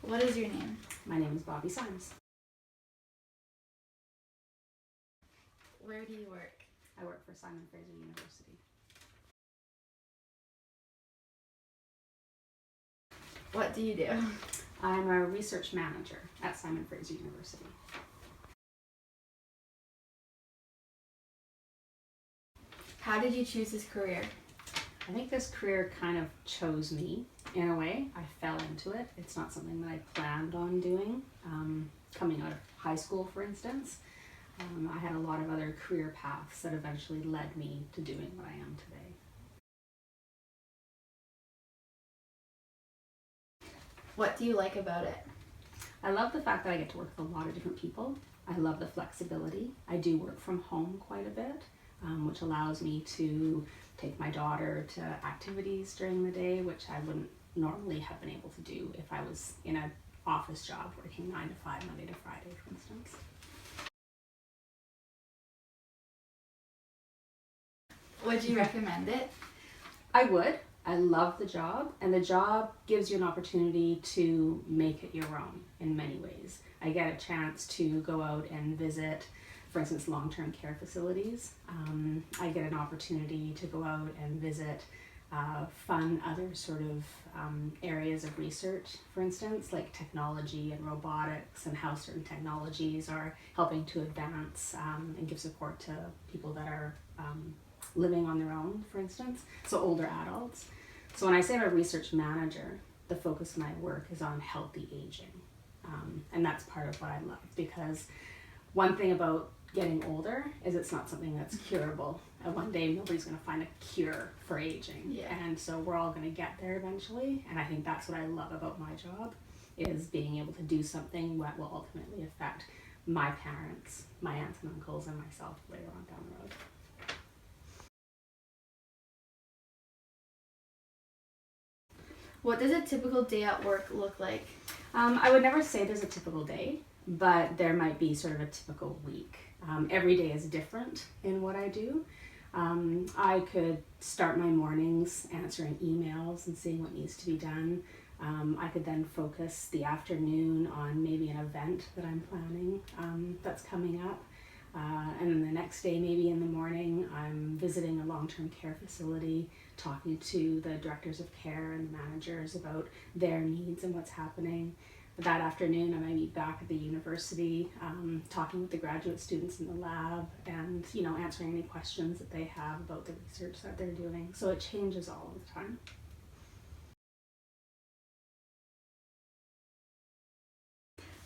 What is your name? My name is Bobby Symes. Where do you work? I work for Simon Fraser University. What do you do? I'm a research manager at Simon Fraser University. How did you choose this career? I think this career kind of chose me in a way. I fell into it. It's not something that I planned on doing. Coming out of high school, for instance, I had a lot of other career paths that eventually led me to doing what I am today. What do you like about it? I love the fact that I get to work with a lot of different people. I love the flexibility. I do work from home quite a bit, which allows me to take my daughter to activities during the day, which I wouldn't normally have been able to do if I was in an office job working 9 to 5, Monday to Friday, for instance. Would you recommend it? I would. I love the job, and the job gives you an opportunity to make it your own in many ways. I get a chance to go out and visit, for instance, long-term care facilities. I get an opportunity to go out and visit fun other sort of areas of research, for instance, like technology and robotics, and how certain technologies are helping to advance and give support to people that are living on their own, for instance, so older adults. So when I say I'm a research manager, the focus of my work is on healthy aging. And that's part of what I love, because one thing about getting older is it's not something that's curable. And one day nobody's going to find a cure for aging. Yeah. And so we're all going to get there eventually. And I think that's what I love about my job, is being able to do something that will ultimately affect my parents, my aunts and uncles, and myself later on down the road. What does a typical day at work look like? I would never say there's a typical day, but there might be sort of a typical week. Every day is different in what I do. I could start my mornings answering emails and seeing what needs to be done. I could then focus the afternoon on maybe an event that I'm planning that's coming up. And then the next day, maybe in the morning, I'm visiting a long-term care facility, talking to the directors of care and managers about their needs and what's happening. That afternoon, I might be back at the university, talking with the graduate students in the lab, and answering any questions that they have about the research that they're doing. So it changes all the time.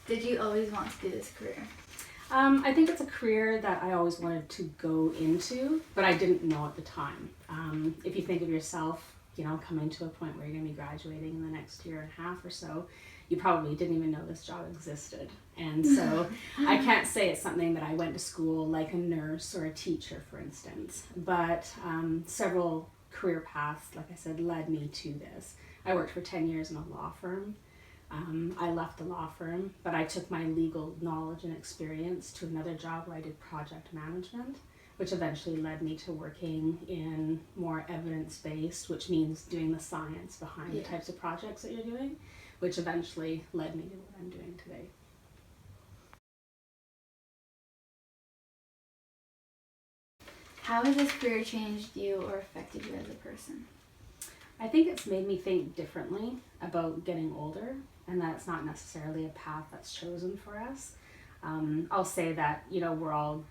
Did you always want to do this career? I think it's a career that I always wanted to go into, but I didn't know at the time. If you think of yourself, coming to a point where you're going to be graduating in the next year and a half or so, you probably didn't even know this job existed. And so I can't say it's something that I went to school like a nurse or a teacher, for instance, but several career paths, like I said, led me to this. I worked for 10 years in a law firm. I left the law firm, but I took my legal knowledge and experience to another job where I did project management, which eventually led me to working in more evidence-based, which means doing the science behind the types of projects that you're doing, which eventually led me to what I'm doing today. How has this career changed you or affected you as a person? I think it's made me think differently about getting older, and that it's not necessarily a path that's chosen for us. I'll say that, we're all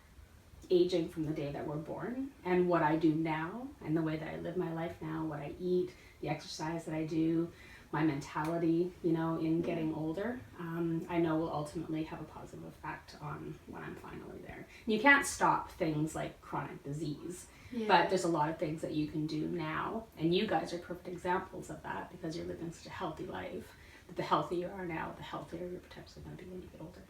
aging from the day that we're born, and what I do now and the way that I live my life now, what I eat, the exercise that I do, my mentality, in getting older, I know will ultimately have a positive effect on when I'm finally there. You can't stop things like chronic disease. Yeah. But there's a lot of things that you can do now, and you guys are perfect examples of that because you're living such a healthy life. That the healthier you are now, the healthier you're potentially going to be when you get older.